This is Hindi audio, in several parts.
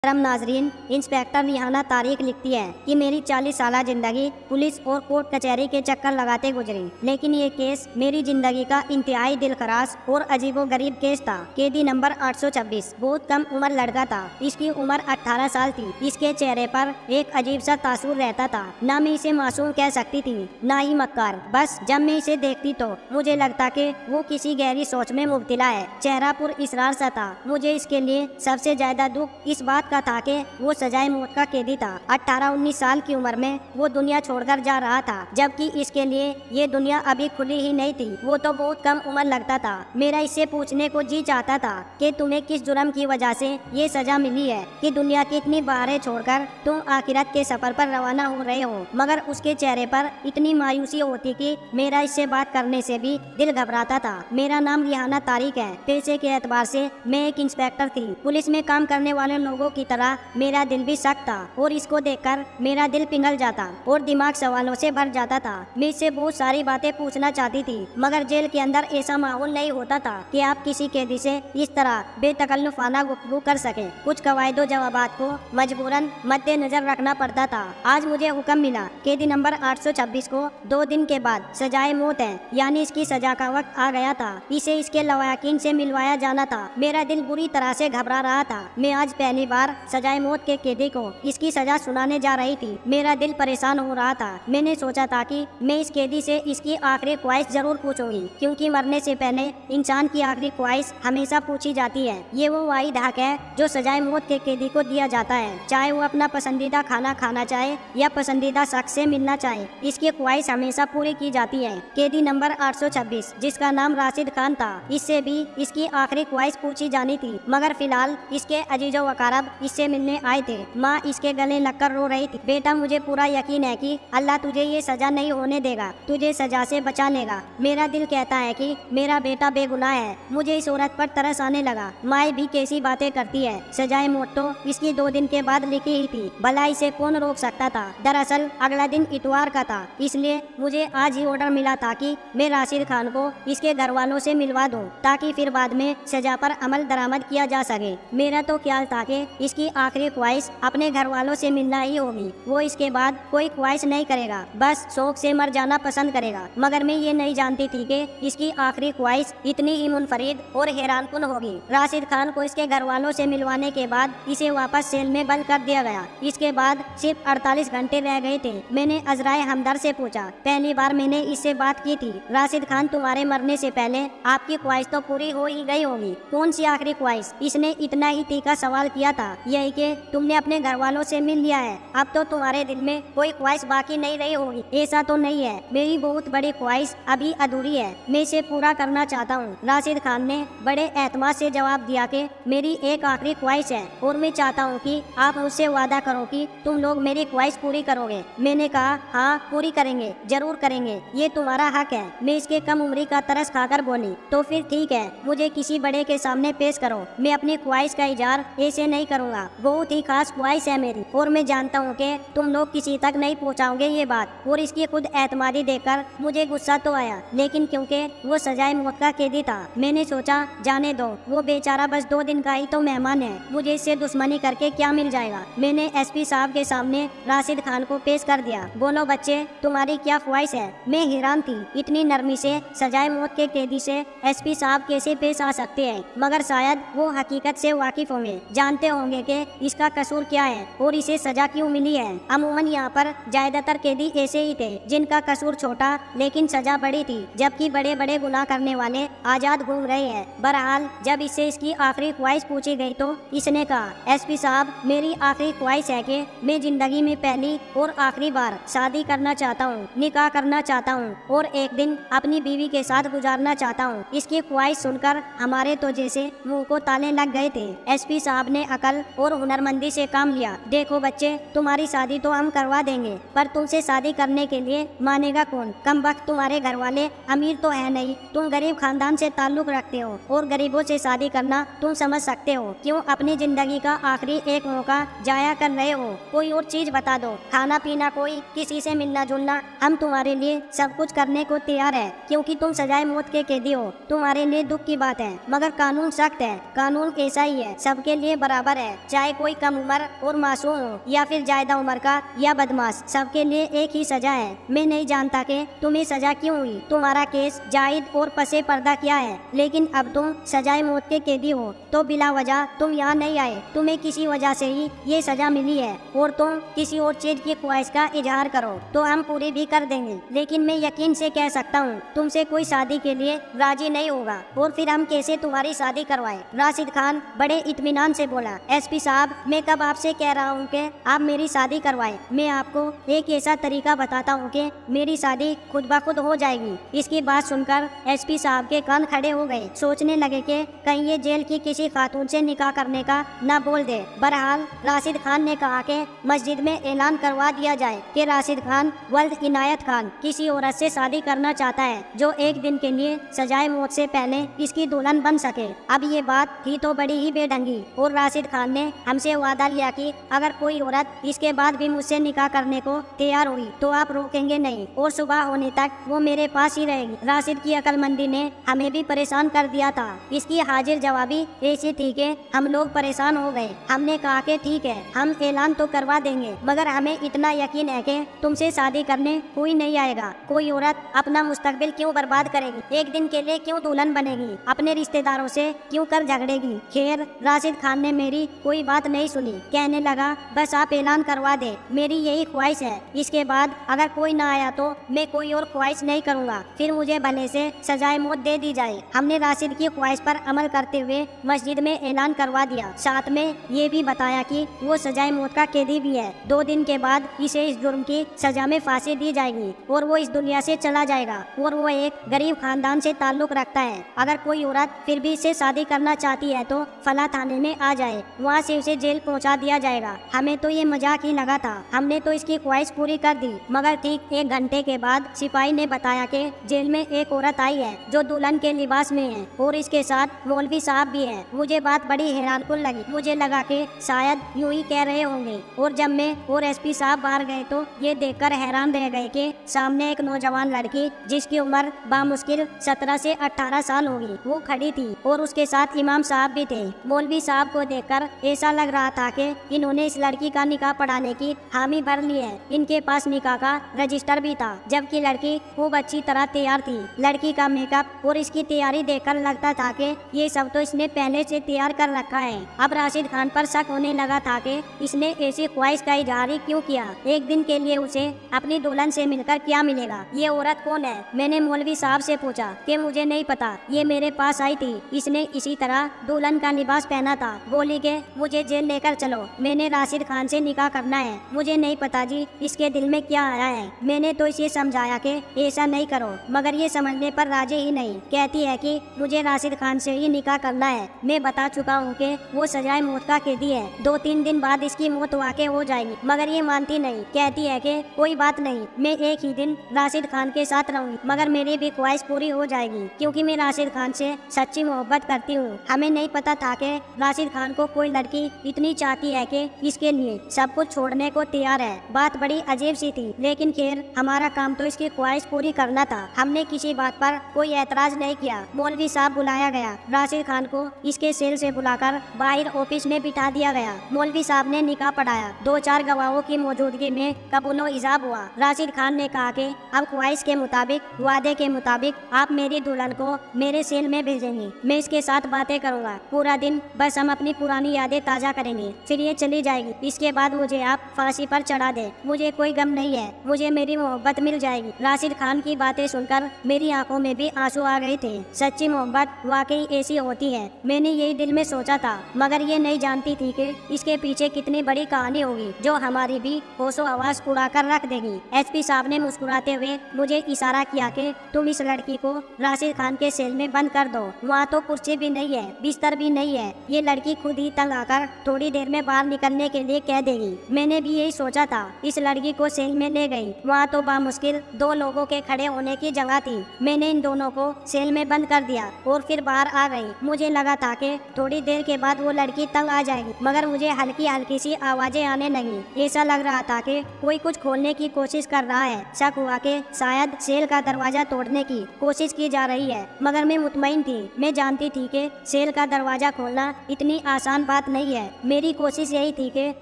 करम नाजरीन, इंस्पेक्टर रिहाना तारिक लिखती है कि मेरी 40 साल जिंदगी पुलिस और कोर्ट कचहरी के चक्कर लगाते गुजरी, लेकिन ये केस मेरी जिंदगी का इंतहाई दिलखरास और अजीबोगरीब केस था। कैदी नंबर 826 बहुत कम उम्र लड़का था। इसकी उम्र 18 साल थी। इसके चेहरे पर एक अजीब सा तासुर रहता था। ना मैं इसे मासूम कह सकती थी, ना ही मक्कार। बस जब मैं इसे देखती तो मुझे लगता कि वो किसी गहरी सोच में मुब्तला है। चेहरा पुर इसरार सा था। मुझे इसके लिए सबसे ज्यादा दुख इस बात का था कि वो सजाए मौत का कैदी था। 18-19 साल की उम्र में वो दुनिया छोड़कर जा रहा था, जबकि इसके लिए ये दुनिया अभी खुली ही नहीं थी। वो तो बहुत कम उम्र लगता था। मेरा इससे पूछने को जी चाहता था कि तुम्हें किस जुर्म की वजह से ये सजा मिली है कि दुनिया की इतनी बहारें छोड़कर तुम आखिरत के सफर पर रवाना हो रहे हो। मगर उसके चेहरे पर इतनी मायूसी होती कि मेरा इससे बात करने से भी दिल घबराता था। मेरा नाम रिहाना तारिक है। पेशे के एतबार से मैं एक इंस्पेक्टर थी। पुलिस में काम करने वाले लोगों की तरह मेरा दिल भी सख्त था और इसको देखकर मेरा दिल पिघल जाता और दिमाग सवालों से भर जाता था। मैं इससे बहुत सारी बातें पूछना चाहती थी, मगर जेल के अंदर ऐसा माहौल नहीं होता था कि आप किसी कैदी से इस तरह बेतकल्लुफाना गुफ्तगू कर सके। कुछ कवायदो जवाबात को मजबूरन मद्देनजर रखना पड़ता था। आज मुझे हुक्म मिला, कैदी नंबर 826 को 2 दिन के बाद सजाए मौत है, यानी इसकी सजा का वक्त आ गया था। इसे इसके लवाकिन से मिलवाया जाना था। मेरा दिल बुरी तरह से घबरा रहा था। मैं आज पहली बार सजाए मौत के कैदी को इसकी सजा सुनाने जा रही थी। मेरा दिल परेशान हो रहा था। मैंने सोचा था कि मैं इस कैदी से इसकी आखिरी ख्वाहिश जरूर पूछूंगी, क्योंकि मरने से पहले इंसान की आखिरी ख्वाहिश हमेशा पूछी जाती है। ये वो वाहिद हक है जो सजाए मौत के कैदी को दिया जाता है, चाहे वो अपना पसंदीदा खाना खाना चाहे या पसंदीदा शख्स से मिलना चाहे। इसकी ख्वाहिश हमेशा पूरी की जाती है। कैदी नंबर 826 जिसका नाम राशिद खान था, इससे भी इसकी आखिरी ख्वाहिश पूछी जानी थी, मगर फिलहाल इसके अजीजो वकारब इससे मिलने आए थे। माँ इसके गले लगकर रो रही थी। बेटा, मुझे पूरा यकीन है कि अल्लाह तुझे ये सजा नहीं होने देगा, तुझे सजा से बचा लेगा। मेरा दिल कहता है कि मेरा बेटा बेगुनाह है। मुझे इस औरत पर तरस आने लगा। माँ भी कैसी बातें करती है। सजाए मौत तो इसकी 2 दिन के बाद लिखी ही थी। भला इसे कौन रोक सकता था। दरअसल अगला दिन इतवार का था, इसलिए मुझे आज ही ऑर्डर मिला था कि मैं राशिद खान को इसके घर वालों से मिलवा दूं, ताकि फिर बाद में सजा पर अमल दरामद किया जा सके। मेरा तो ख्याल था कि इसकी आखिरी ख्वाहिश अपने घर वालों से मिलना ही होगी। वो इसके बाद कोई ख्वाहिश नहीं करेगा, बस शौक से मर जाना पसंद करेगा। मगर मैं ये नहीं जानती थी कि इसकी आखिरी ख्वाहिश इतनी ही मुनफरिद और हैरानकुन होगी। राशिद खान को इसके घर वालों से मिलवाने के बाद इसे वापस सेल में बंद कर दिया गया। इसके बाद सिर्फ 48 घंटे रह गए थे। मैंने अजराए हमदर से पूछा। पहली बार मैंने इससे बात की थी। राशिद खान, तुम्हारे मरने से पहले आपकी ख्वाहिश तो पूरी हो ही गई होगी। कौन सी आखिरी ख्वाहिश? इसने इतना ही तीखा सवाल किया था, यही कि तुमने अपने घर वालों से मिल लिया है, अब तो तुम्हारे दिल में कोई ख्वाहिश बाकी नहीं रही होगी। ऐसा तो नहीं है, मेरी बहुत बड़ी ख्वाहिश अभी अधूरी है, मैं इसे पूरा करना चाहता हूँ। राशिद खान ने बड़े एतमाद से जवाब दिया कि मेरी एक आखिरी ख्वाहिश है और मैं चाहता हूँ कि आप मुझसे वादा करो कि तुम लोग मेरी ख्वाहिश पूरी करोगे। मैंने कहा, हाँ पूरी करेंगे, जरूर करेंगे, ये तुम्हारा हक है। मैं इसके कम उम्री का तरस खाकर बोली। तो फिर ठीक है, मुझे किसी बड़े के सामने पेश करो। मैं अपनी ख्वाहिश का इजहार ऐसे नहीं करूँगा। बहुत ही खास ख्वाहिश है मेरी, और मैं जानता हूँ कि तुम लोग किसी तक नहीं पहुँचाओगे ये बात। और इसकी खुद एतमादी देखकर मुझे गुस्सा तो आया, लेकिन क्योंकि वो सजाए मौत का कैदी था, मैंने सोचा जाने दो, वो बेचारा बस 2 दिन का ही तो मेहमान है, मुझे इससे दुश्मनी करके क्या मिल जाएगा। मैंने एसपी साहब के सामने राशिद खान को पेश कर दिया। बोलो बच्चे, तुम्हारी क्या ख्वाहिश है? मैं हैरान थी, इतनी नरमी से सजाए मौत के कैदी से एसपी साहब कैसे पेश आ सकते हैं, मगर शायद वो हकीकत से वाकिफ होंगे, जानते होंगे कि इसका कसूर क्या है और इसे सजा क्यों मिली है। अमूमन यहाँ पर ज्यादातर कैदी ऐसे ही थे जिनका कसूर छोटा लेकिन सजा बड़ी थी, जबकि बड़े बड़े गुनाह करने वाले आजाद घूम रहे हैं। बहरहाल जब इससे इसकी आखिरी ख्वाहिश पूछी गई तो इसने कहा, एसपी साहब, मेरी आखिरी ख्वाहिश है कि मैं जिंदगी में पहली और आखिरी बार शादी करना चाहता हूँ, निकाह करना चाहता हूँ और एक दिन अपनी बीवी के साथ गुजारना चाहता हूँ। इसकी ख्वाहिश सुनकर हमारे तो जैसे मुंह को ताले लग गए थे। एसपी साहब ने अकल और हुनरमंदी से काम लिया। देखो बच्चे, तुम्हारी शादी तो हम करवा देंगे, पर तुमसे शादी करने के लिए मानेगा कौन? कम वक्त तुम्हारे घर वाले अमीर तो है नहीं, तुम गरीब खानदान से ताल्लुक रखते हो और गरीबों से शादी करना तुम समझ सकते हो। क्यों अपनी जिंदगी का आखिरी एक मौका जाया कर रहे हो? कोई और चीज बता दो, खाना पीना, कोई किसी से मिलना जुलना, हम तुम्हारे लिए सब कुछ करने को तैयार है, क्योंकि तुम सजाए मौत के कैदी हो। तुम्हारे लिए दुख की बात है, मगर कानून सख्त है। कानून ऐसा ही है, सबके लिए बराबर है। है, चाहे कोई कम उम्र और मासूम हो या फिर ज्यादा उम्र का या बदमाश, सबके लिए एक ही सजा है। मैं नहीं जानता कि तुम्हें सजा क्यों हुई, तुम्हारा केस जायद और पसे पर्दा क्या है, लेकिन अब तुम सजाए मौत के कैदी हो। तो बिला वजह तुम यहाँ नहीं आए, तुम्हें किसी वजह से ही ये सजा मिली है और तुम किसी और चीज की ख्वाहिश का इजहार करो तो हम पूरी भी कर देंगे। लेकिन मैं यकीन से कह सकता हूँ तुमसे कोई शादी के लिए राजी नहीं होगा, और फिर हम कैसे तुम्हारी शादी करवाए। राशिद खान बड़े इत्मीनान से बोला, एसपी साहब, मैं कब आपसे कह रहा हूँ कि आप मेरी शादी करवाए। मैं आपको एक ऐसा तरीका बताता हूँ कि मेरी शादी खुद ब खुद हो जाएगी। इसकी बात सुनकर एसपी साहब के कान खड़े हो गए। सोचने लगे कि कहीं ये जेल की किसी खातून से निकाह करने का न बोल दे। बहरहाल राशिद खान ने कहा कि मस्जिद में ऐलान करवा दिया जाए कि राशिद खान वल्द इनायत खान किसी औरत से शादी करना चाहता है जो एक दिन के लिए सजाए मौत से पहले इसकी दुल्हन बन सके। अब ये बात थी तो बड़ी ही बेढंगी, और राशिद खान ने हमसे वादा लिया कि अगर कोई औरत इसके बाद भी मुझसे निकाह करने को तैयार हुई तो आप रोकेंगे नहीं और सुबह होने तक वो मेरे पास ही रहेगी। राशिद की अक्लमंदी ने हमें भी परेशान कर दिया था। इसकी हाजिर जवाबी ऐसी थी कि हम लोग परेशान हो गए। हमने कहा कि ठीक है, हम ऐलान तो करवा देंगे, मगर हमें इतना यकीन है कि तुमसे शादी करने कोई नहीं आएगा। कोई औरत अपना मुस्तकबिल क्यों बर्बाद करेगी, एक दिन के लिए क्यों दुल्हन बनेगी, अपने रिश्तेदारों से क्यों कर झगड़ेगी। खैर राशिद खान ने मेरी कोई बात नहीं सुनी, कहने लगा, बस आप ऐलान करवा दे, मेरी यही ख्वाहिश है। इसके बाद अगर कोई ना आया तो मैं कोई और ख्वाहिश नहीं करूँगा, फिर मुझे भले से सजाए मौत दे दी जाए। हमने राशिद की ख्वाहिश पर अमल करते हुए मस्जिद में ऐलान करवा दिया, साथ में ये भी बताया कि वो सजाए मौत का कैदी भी है। 2 दिन के बाद इसे इस जुर्म की सजा में फांसी दी जाएगी और वो इस दुनिया से चला जाएगा, और वो एक गरीब खानदान से ताल्लुक रखता है। अगर कोई औरत फिर भी इससे शादी करना चाहती है तो फला थाने में आ जाए, वहाँ से उसे जेल पहुँचा दिया जाएगा। हमें तो ये मजाक ही लगा था, हमने तो इसकी ख्वाहिश पूरी कर दी। मगर ठीक 1 घंटे के बाद सिपाही ने बताया कि जेल में एक औरत आई है जो दुल्हन के लिबास में है और इसके साथ मौलवी साहब भी हैं। मुझे बात बड़ी हैरानकुन लगी, मुझे लगा कि शायद यूं ही कह रहे होंगे, और जब मैं और एसपी साहब बाहर गए तो ये देखकर हैरान रह गए कि सामने एक नौजवान लड़की जिसकी उम्र बामुश्किल 17 से 18 साल होगी वो खड़ी थी, और उसके साथ इमाम साहब भी थे। मौलवी साहब को देखकर ऐसा लग रहा था कि इन्होंने इस लड़की का निकाह पढ़ाने की हामी भर ली है। इनके पास निकाह का रजिस्टर भी था, जबकि लड़की खूब अच्छी तरह तैयार थी। लड़की का मेकअप और इसकी तैयारी देखकर लगता था कि ये सब तो इसने पहले से तैयार कर रखा है। अब राशिद खान पर शक होने लगा था कि इसने ऐसी ख्वाहिश का इजहार क्यों किया। एक दिन के लिए उसे अपनी दुल्हन से मिलकर क्या मिलेगा, ये औरत कौन है। मैंने मौलवी साहब से पूछा कि मुझे नहीं पता, ये मेरे पास आई थी, इसने इसी तरह दुल्हन का लिबास पहना था। बोली कि मुझे जेल लेकर चलो, मैंने राशिद खान से निकाह करना है। मुझे नहीं पता जी इसके दिल में क्या आया है। मैंने तो इसे समझाया कि ऐसा नहीं करो, मगर ये समझने पर राजी ही नहीं। कहती है कि मुझे राशिद खान से ही निकाह करना है। मैं बता चुका हूँ कि वो सजाए मौत का कैदी है, 2-3 दिन बाद इसकी मौत वाकई हो जाएगी, मगर ये मानती नहीं। कहती है कि कोई बात नहीं, मैं एक ही दिन राशिद खान के साथ रहूंगी, मगर मेरी भी ख्वाहिश पूरी हो जाएगी, क्योंकि मैं राशिद खान से सच्ची मोहब्बत करती हूँ। हमें नहीं पता था कि राशिद खान को कोई लड़की इतनी चाहती है कि इसके लिए सब कुछ छोड़ने को तैयार है। बात बड़ी अजीब सी थी, लेकिन खैर हमारा काम तो इसकी ख्वाहिश पूरी करना था। हमने किसी बात पर कोई ऐतराज नहीं किया। मौलवी साहब बुलाया गया, राशिद खान को इसके सेल से बुलाकर बाहर ऑफिस में बिठा दिया गया। मौलवी साहब ने निकाह पढ़ाया। 2-4 गवाहों की मौजूदगी में कबूलो इजाब हुआ। राशिद खान ने कहा कि अब ख्वाहिश के मुताबिक, वादे के मुताबिक आप मेरी दुल्हन को मेरे सेल में भेजेंगे। मैं इसके साथ बातें करूंगा पूरा दिन, बस हम अपनी पुरानी यादें ताजा करेंगे, फिर ये चली जाएगी। इसके बाद मुझे आप फांसी पर चढ़ा दे, मुझे कोई गम नहीं है, मुझे मेरी मोहब्बत मिल जाएगी। राशिद खान की बातें सुनकर मेरी आंखों में भी आंसू आ गए थे। सच्ची मोहब्बत वाकई ऐसी होती है, मैंने यही दिल में सोचा था, मगर ये नहीं जानती थी कि इसके पीछे कितनी बड़ी कहानी होगी जो हमारी भी होशो आवाज उड़ा कर रख देगी। एसपी साहब ने मुस्कुराते हुए मुझे इशारा किया कि तुम इस लड़की को राशिद खान के सेल में बंद कर दो। वहाँ तो कुर्सी भी नहीं है, बिस्तर भी नहीं है, ये लड़की खुद ही तंग आकर थोड़ी देर में बाहर निकलने के लिए कह देगी। मैंने भी यही सोचा था। इस लड़की को सेल में ले गई। वहाँ तो बामुश्किल 2 लोगों के खड़े होने की जगह थी। मैंने इन दोनों को सेल में बंद कर दिया और फिर बाहर आ गई। मुझे लगा था कि थोड़ी देर के बाद वो लड़की तंग आ जाएगी, मगर मुझे हल्की हल्की सी आवाजें आने लगी। ऐसा लग रहा था कि कोई कुछ खोलने की कोशिश कर रहा है। शक हुआ कि शायद सेल का दरवाजा तोड़ने की कोशिश की जा रही है, मगर मैं मुतमईन थी। मैं जानती थी कि सेल का दरवाजा खोलना इतनी आसान बात बात नहीं है। मेरी कोशिश यही थी कि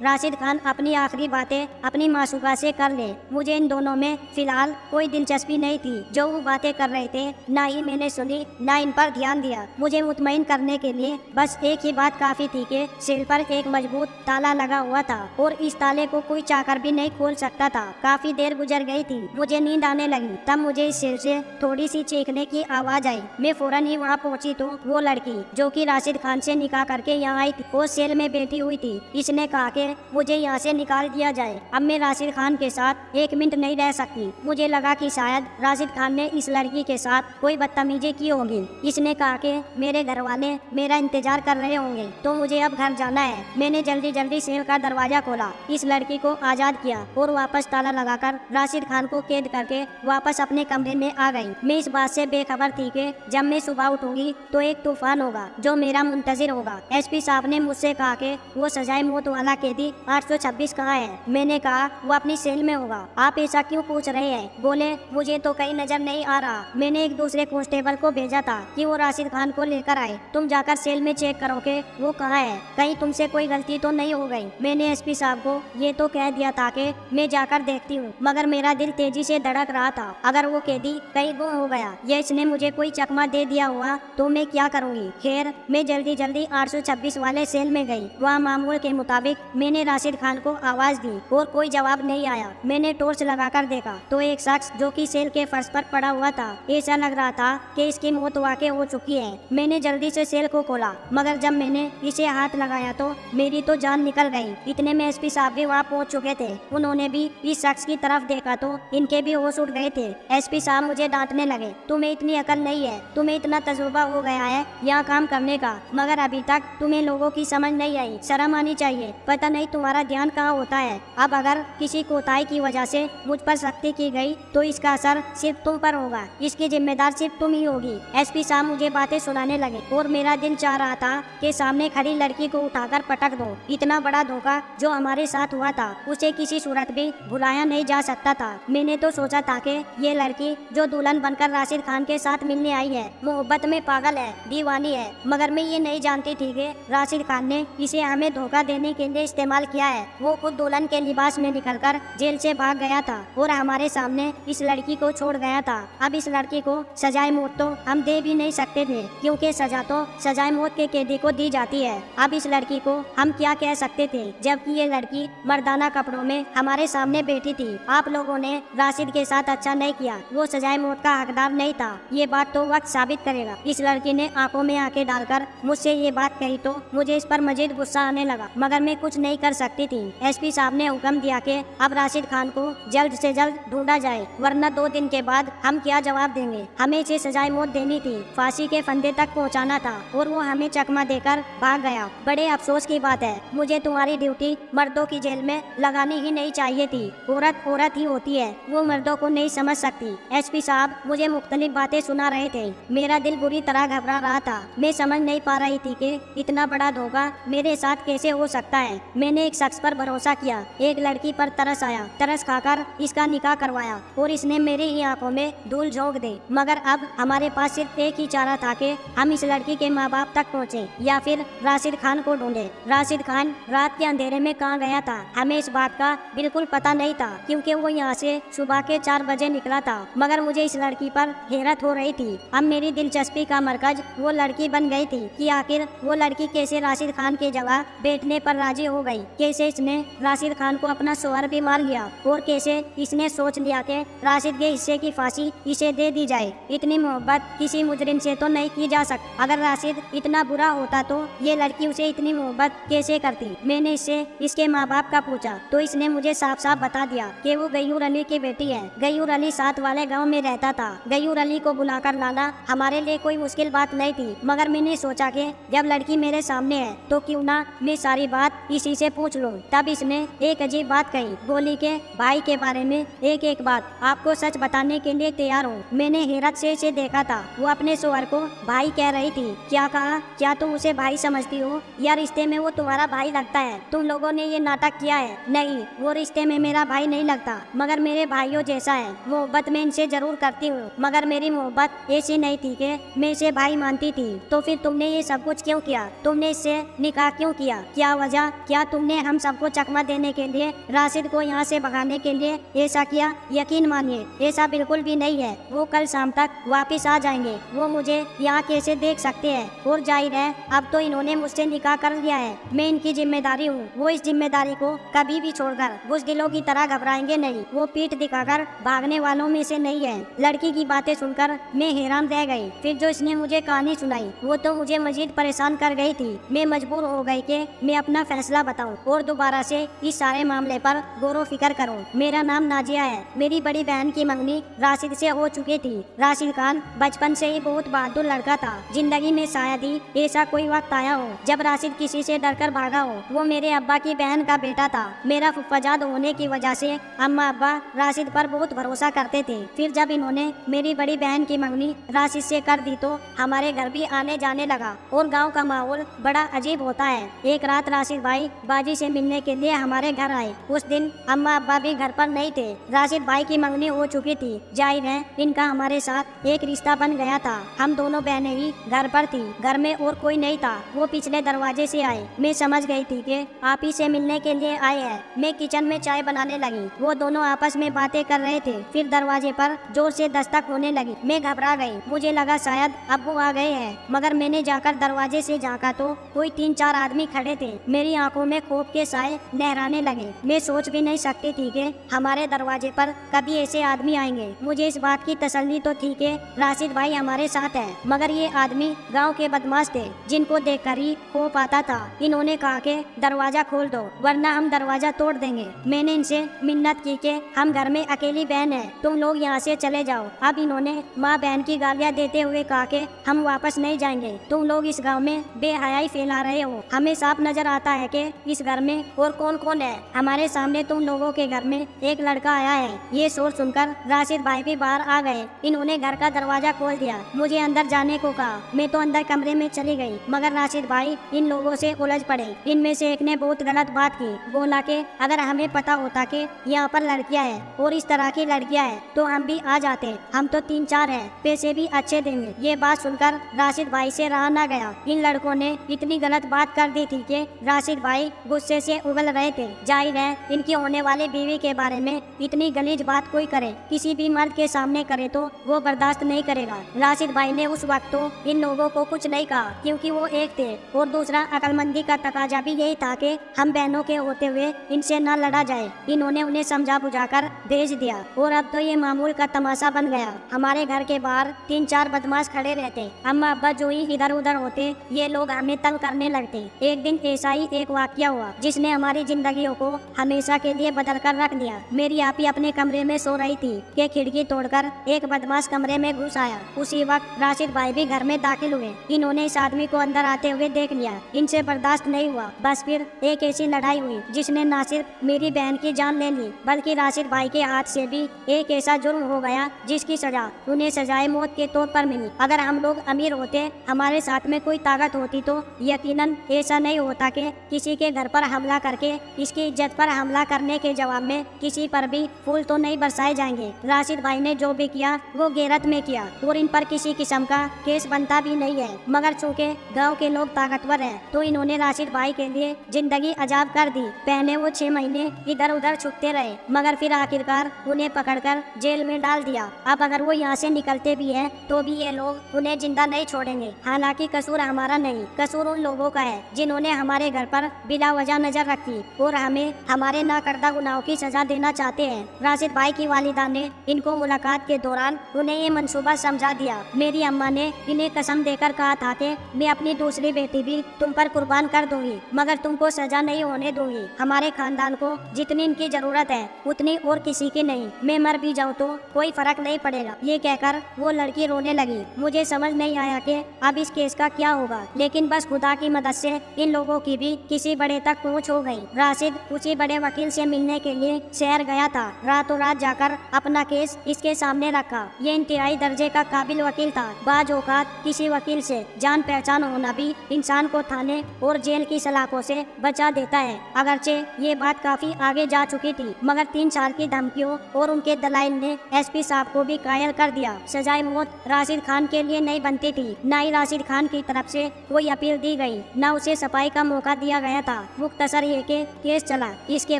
राशिद खान अपनी आखिरी बातें अपनी मासूका से कर ले। मुझे इन दोनों में फिलहाल कोई दिलचस्पी नहीं थी। जो वो बातें कर रहे थे ना ही मैंने सुनी ना इन पर ध्यान दिया। मुझे मुतमईन करने के लिए बस एक ही बात काफी थी कि सिर पर एक मजबूत ताला लगा हुआ था और इस ताले को कोई चाकर भी नहीं खोल सकता था। काफी देर गुजर गई थी, मुझे नींद आने लगी। तब मुझे इस सिर से थोड़ी सी चीखने की आवाज आई। मैं फौरन ही वहाँ पहुँची तो वो लड़की जो कि राशिद खान से निकाह करके यहाँ आई थी वो सेल में बैठी हुई थी। इसने कहा कि मुझे यहाँ से निकाल दिया जाए। अब मैं राशिद खान के साथ एक मिनट नहीं रह सकती। मुझे लगा कि शायद राशिद खान ने इस लड़की के साथ कोई बदतमीजी की होगी। इसने कहा कि मेरे घर वाले मेरा इंतजार कर रहे होंगे तो मुझे अब घर जाना है। मैंने जल्दी जल्दी सेल का दरवाजा खोला, इस लड़की को आजाद किया और वापस ताला लगाकर राशिद खान को कैद करके वापस अपने कमरे में आ गई। मैं इस बात से बेखबर थी कि जब मैं सुबह उठूंगी तो एक तूफान होगा जो मेरा मुंतजिर होगा। एसपी साहब ने मुझसे कहा कि वो सजाए मौत वाला कैदी 826 कहाँ है। मैंने कहा वो अपनी सेल में होगा। आप ऐसा क्यों पूछ रहे हैं? बोले मुझे तो कहीं नजर नहीं आ रहा। मैंने एक दूसरे कांस्टेबल को भेजा था कि वो राशिद खान को लेकर आए। तुम जाकर सेल में चेक करो कि वो कहाँ है, कहीं तुमसे कोई गलती तो नहीं हो गई। मैंने एसपी साहब को ये तो कह दिया था कि मैं जाकर देखती हूँ, मगर मेरा दिल तेजी से धड़क रहा था। अगर वो कैदी कहीं गुम हो गया या इसने मुझे कोई चकमा दे दिया हुआ तो मैं क्या करूँगी। खैर मैं जल्दी जल्दी 826 वाले सेल में गई। वहाँ मामूल के मुताबिक मैंने राशिद खान को आवाज दी और कोई जवाब नहीं आया। मैंने टॉर्च लगाकर देखा तो एक शख्स जो कि सेल के फर्श पर पड़ा हुआ था, ऐसा लग रहा था कि इसकी मौत वाकई हो चुकी है। मैंने जल्दी से सेल को खोला, मगर जब मैंने इसे हाथ लगाया तो मेरी तो जान निकल गई। इतने में एसपी साहब भी वहाँ पहुँच चुके थे। उन्होंने भी इस शख्स की तरफ देखा तो इनके भी होश उड़ गए थे। एसपी साहब मुझे डांटने लगे, तुम्हें इतनी अकल नहीं है, तुम्हें इतना तजुर्बा हो गया है यहाँ काम करने का, मगर अभी तक तुम्हें लोगों की समझ नहीं आई। शर्म आनी चाहिए। पता नहीं तुम्हारा ध्यान कहाँ होता है। अब अगर किसी कोताही की वजह से मुझ पर सख्ती की गई तो इसका असर सिर्फ तुम पर होगा, इसकी जिम्मेदार सिर्फ तुम ही होगी। एसपी साहब मुझे बातें सुनाने लगे और मेरा दिल चाह रहा था कि सामने खड़ी लड़की को उठाकर पटक दो। इतना बड़ा धोखा जो हमारे साथ हुआ था उसे किसी सूरत भी भुलाया नहीं जा सकता था। मैंने तो सोचा था कि ये लड़की जो दुल्हन बनकर राशिद खान के साथ मिलने आई है मोहब्बत में पागल है, दीवानी है, मगर मैं ये नहीं जानती थी कि राशिद खान ने इसे हमें धोखा देने के लिए इस्तेमाल किया है। वो खुद दुल्हन के लिबास में निकलकर जेल से भाग गया था और हमारे सामने इस लड़की को छोड़ गया था। अब इस लड़की को सजाए मौत तो हम दे भी नहीं सकते थे, क्योंकि सजा तो सजाए मौत के कैदी को दी जाती है। अब इस लड़की को हम क्या कह सकते थे, जबकि ये लड़की मर्दाना कपड़ों में हमारे सामने बैठी थी। आप लोगों ने राशिद के साथ अच्छा नहीं किया, वो सजाए मौत का हकदार नहीं था। ये बात तो वक्त साबित करेगा। इस लड़की ने आंखों में आंखें डालकर मुझसे ये बात कही तो मुझे इस पर मजीद गुस्सा आने लगा, मगर मैं कुछ नहीं कर सकती थी। एसपी साहब ने हुक्म दिया कि अब राशिद खान को जल्द से जल्द ढूंढा जाए, वरना 2 दिन के बाद हम क्या जवाब देंगे। हमें इसे सजाए मौत देनी थी, फांसी के फंदे तक पहुंचाना था और वो हमें चकमा देकर भाग गया। बड़े अफसोस की बात है, मुझे तुम्हारी ड्यूटी मर्दों की जेल में लगानी ही नहीं चाहिए थी। औरत औरत ही होती है, वो मर्दों को नहीं समझ सकती। एसपी साहब मुझे मुख्तलिफ बातें सुना रहे थे। मेरा दिल बुरी तरह घबरा रहा था। मैं समझ नहीं पा रही थी कि इतना बड़ा धोखा मेरे साथ कैसे हो सकता है। मैंने एक शख्स पर भरोसा किया, एक लड़की पर तरस आया, तरस खाकर इसका निकाह करवाया और इसने मेरी ही आंखों में धूल झोंक दी। मगर अब हमारे पास सिर्फ एक ही चारा था कि हम इस लड़की के माँ बाप तक पहुँचे या फिर राशिद खान को ढूंढे। राशिद खान रात के अंधेरे में कहाँ गया था हमें इस बात का बिल्कुल पता नहीं था, क्योंकि वो यहाँ से सुबह के 4 बजे निकला था। मगर मुझे इस लड़की पर हैरत हो रही थी। अब मेरी दिलचस्पी का मरकज वो लड़की बन गई थी कि आखिर वो लड़की कैसे राशिद खान की जगह बैठने पर राजी हो गई, कैसे इसने राशिद खान को अपना शौहर भी मान लिया और कैसे इसने सोच लिया कि राशिद के हिस्से की फांसी इसे दे दी जाए। इतनी मोहब्बत किसी मुजरिम से तो नहीं की जा सकती। अगर राशिद इतना बुरा होता तो ये लड़की उसे इतनी मोहब्बत कैसे करती। मैंने इससे इसके माँ बाप का पूछा तो इसने मुझे साफ साफ बता दिया कि वो गयूर अली की बेटी है। गयूर अली साथ वाले गाँव में रहता था। गयूर अली को बुलाकर लाना हमारे लिए कोई मुश्किल बात नहीं थी, मगर मैंने सोचा कि जब लड़की मेरे सामने है तो क्यों ना मैं सारी बात इसी से पूछ लूं। तब इसने एक अजीब बात कही, बोली के भाई के बारे में एक एक बात आपको सच बताने के लिए तैयार हूँ। मैंने हैरत से इसे देखा था, वो अपने शौहर को भाई कह रही थी। क्या कहा? क्या तुम उसे भाई समझती हो? या रिश्ते में वो तुम्हारा भाई लगता है? तुम लोगों ने ये नाटक किया है। नहीं, वो रिश्ते में मेरा भाई नहीं लगता, मगर मेरे भाइयों जैसा है। मोहब्बत में इनसे जरूर करती हूँ, मगर मेरी मोहब्बत ऐसी नहीं थी कि मैं इसे भाई मानती थी। तो फिर तुमने ये सब कुछ क्यों किया? तुमने इससे मुझसे निकाह क्यों किया? क्या वजह? क्या तुमने हम सबको चकमा देने के लिए, राशिद को यहाँ से भगाने के लिए ऐसा किया? यकीन मानिए ऐसा बिल्कुल भी नहीं है। वो कल शाम तक वापस आ जाएंगे। वो मुझे यहाँ कैसे देख सकते हैं? और जाहिर है अब तो इन्होंने मुझसे निकाह कर लिया है। मैं इनकी जिम्मेदारी हूँ। वो इस जिम्मेदारी को कभी भी छोड़कर बुज़दिलों की तरह घबराएंगे नहीं। वो पीठ दिखाकर भागने वालों में से नहीं है। लड़की की बातें सुनकर मैं हैरान रह गई। फिर जो इसने मुझे कहानी सुनाई वो तो मुझे मजीद परेशान कर गई थी। मैं मजबूर हो गई कि मैं अपना फैसला बताऊं और दोबारा से इस सारे मामले पर गौर फिक्र करूं। मेरा नाम नाजिया है। मेरी बड़ी बहन की मंगनी राशिद से हो चुकी थी। राशिद खान बचपन से ही बहुत बहादुर लड़का था। जिंदगी में शायद ही ऐसा कोई वक्त आया हो जब राशिद किसी से डरकर भागा हो। वो मेरे अब्बा की बहन का बेटा था। मेरा फुफ्फाजाद होने की वजह से अम्मा अब्बा राशिद पर बहुत भरोसा करते थे। फिर जब इन्होंने मेरी बड़ी बहन की मंगनी राशिद से कर दी तो हमारे घर भी आने जाने लगा और गांव का माहौल बड़ा अजीब होता है। एक रात राशिद भाई बाजी से मिलने के लिए हमारे घर आए। उस दिन अम्मा अब्बा भी घर पर नहीं थे। राशिद भाई की मंगनी हो चुकी थी। जाहिर है इनका हमारे साथ एक रिश्ता बन गया था। हम दोनों बहनें ही घर पर थी। घर में और कोई नहीं था। वो पिछले दरवाजे से आए। मैं समझ गई थी कि आप ही से मिलने के लिए आए हैं। मैं किचन में चाय बनाने लगी। वो दोनों आपस में बातें कर रहे थे। फिर दरवाजे पर जोर से दस्तक होने लगी। मैं घबरा गई। मुझे लगा शायद अब वो आ गए हैं, मगर मैंने जाकर दरवाजे से झांका तो कोई 3-4 आदमी खड़े थे। मेरी आंखों में खौफ के साए लहराने लगे। मैं सोच भी नहीं सकती थी कि हमारे दरवाजे पर कभी ऐसे आदमी आएंगे। मुझे इस बात की तसल्ली तो थी कि राशिद भाई हमारे साथ है, मगर ये आदमी गांव के बदमाश थे जिनको देखकर ही खौफ आता था। इन्होंने कहा कि दरवाजा खोल दो वरना हम दरवाजा तोड़ देंगे। मैंने इनसे मिन्नत की कि हम घर में अकेली बहन है, तुम लोग यहाँ से चले जाओ। अब इन्होंने माँ बहन की गालियाँ देते हुए कहा कि हम वापस नहीं जाएंगे। तुम लोग इस गांव में बेहयाई फैला रहे हो। हमें साफ नजर आता है कि इस घर में और कौन कौन है। हमारे सामने तुम लोगों के घर में एक लड़का आया है। ये शोर सुनकर राशिद भाई भी बाहर आ गए। इन्होंने घर का दरवाजा खोल दिया। मुझे अंदर जाने को कहा। मैं तो अंदर कमरे में चली गई, मगर राशिद भाई इन लोगों से उलझ पड़े। इनमें से एक ने बहुत गलत बात की। बोला कि अगर हमें पता होता कि यहाँ पर लड़कियाँ हैं और इस तरह की लड़कियाँ हैं तो हम भी आ जाते। हम तो 3-4 हैं, पैसे भी अच्छे देंगे। ये बात सुनकर राशिद भाई से रहा न गया। इन लड़कों ने इतनी गलत बात कर दी थी कि राशिद भाई गुस्से से उगल रहे थे। जाहिर है इनकी होने वाली बीवी के बारे में इतनी गलीज बात कोई करे, किसी भी मर्द के सामने करे तो वो बर्दाश्त नहीं करेगा। राशिद भाई ने उस वक्त तो इन लोगों को कुछ नहीं कहा क्योंकि वो एक थे, और दूसरा अक्लमंदी का तकाजा भी यही था कि हम बहनों के होते हुए इनसे न लड़ा जाए। इन्होंने उन्हें समझा बुझाकर भेज दिया और अब तो ये मामूल का तमाशा बन गया। हमारे घर के बाहर 3-4 बदमाश खड़े रहते। अम्मा अब्बा जो ही इधर उधर होते ये लोग हमें तंग करने लगते। एक दिन ऐसा ही एक वाकया हुआ जिसने हमारी जिंदगियों को हमेशा के लिए बदल कर रख दिया। मेरी आपी अपने कमरे में सो रही थी कि खिड़की तोड़कर एक बदमाश कमरे में घुस आया। उसी वक्त राशिद भाई भी घर में दाखिल हुए। इन्होंने इस आदमी को अंदर आते हुए देख लिया। इनसे बर्दाश्त नहीं हुआ। बस फिर एक ऐसी लड़ाई हुई जिसने न सिर्फ मेरी बहन की जान ले ली बल्कि राशिद भाई के हाथ से भी एक ऐसा जुर्म हो गया जिसकी सजा उन्हें सजाए मौत के तौर पर मिली। अगर हम लोग अमीर होते, हमारे साथ में कोई ताकत होती तो यकीनन ऐसा नहीं होता कि किसी के घर पर हमला करके इसकी इज्जत पर हमला करने के जवाब में किसी पर भी फूल तो नहीं बरसाए जाएंगे। राशिद भाई ने जो भी किया वो गैरत में किया और इन पर किसी किस्म का केस बनता भी नहीं है, मगर चूँकि गाँव के लोग ताकतवर हैं तो इन्होंने राशिद भाई के लिए जिंदगी अजाब कर दी। पहले वो 6 महीने इधर उधर छुपते रहे, मगर फिर आखिरकार उन्हें पकड़कर जेल में डाल दिया। अब अगर वो यहाँ से निकलते भी हैं तो भी ये लोग उन्हें जिंदा नहीं छोड़ेंगे। हालांकि कसूर हमारा नहीं, कसूर उन लोगों का है जिन्होंने हमारे घर पर बिला वजह नजर रखी और हमें हमारे नाकर्दा गुनाहों की सजा देना चाहते हैं। राशिद भाई की वालिदा ने इनको मुलाकात के दौरान उन्हें ये मंसूबा समझा दिया। मेरी अम्मा ने इन्हें कसम देकर कहा था कि मैं अपनी दूसरी बेटी भी तुम पर कुर्बान कर दूंगी, मगर तुमको सजा नहीं होने दूंगी। हमारे खानदान को जितनी इनकी जरूरत है उतनी और किसी की नहीं। मैं मर भी जाऊँ तो कोई फर्क नहीं पड़ेगा। ये कहकर वो लड़की रोने लगी। मुझे समझ नहीं आया कि अब इस केस का क्या होगा, लेकिन बस खुदा की मदद से इन लोगों की भी किसी बड़े तक पहुंच हो गई। राशिद उसी बड़े वकील से मिलने के लिए शहर गया था। रातों रात जाकर अपना केस इसके सामने रखा। ये इंतहाई दर्जे का काबिल वकील था। बाज औकात किसी वकील से जान पहचान होना भी इंसान को थाने और जेल की सलाखों से बचा देता है। अगरचे ये बात काफी आगे जा चुकी थी, मगर 3 साल की धमकियों और उनके दलाइल ने एसपी साहब को भी कायल कर दिया। सजाए मौत राशिद खान के लिए नहीं बनती थी, न ही राशिद खान की तरफ से कोई अपील दी गई। नहीं, न उसे सफाई का मौका दिया गया था। मुख्तसर ये के केस चला। इसके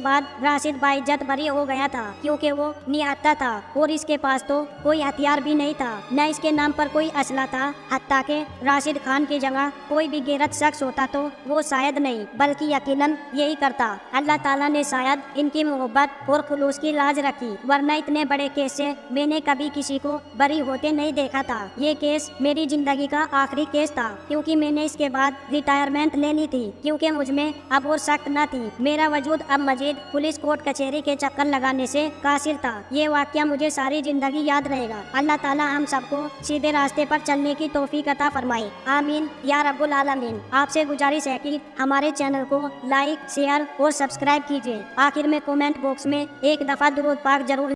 बाद राशिद बाइज्जत बरी हो गया था क्योंकि वो निहत्था था और इसके पास तो कोई हथियार भी नहीं था, न इसके नाम पर कोई असला था। हत्ता के राशिद खान की जगह कोई भी गैरत शख्स होता तो वो शायद नहीं बल्कि यकीनन यही करता। अल्लाह ताला ने शायद इनकी मोहब्बत और खुलूस की लाज रखी, वरना इतने बड़े केस से मैंने कभी किसी को बरी होते नहीं देखा था। ये केस मेरी जिंदगी का आखिरी केस था क्योंकि मैंने इसके बाद रिटायरमेंट ले ली थी क्योंकि मुझमें अब और सख्त न थी। मेरा वजूद अब मजीद पुलिस कोर्ट कचहरी के चक्कर लगाने से कासिर था। ये वाकया मुझे सारी जिंदगी याद रहेगा। अल्लाह ताला हम सबको सीधे रास्ते पर चलने की तौफीक अता फरमाए, आमीन या रब्बुल आलमीन। आपसे गुजारिश है कि हमारे चैनल को लाइक, शेयर और सब्सक्राइब कीजिए। आखिर में कमेंट बॉक्स में एक दफा दुरूद पाक जरूर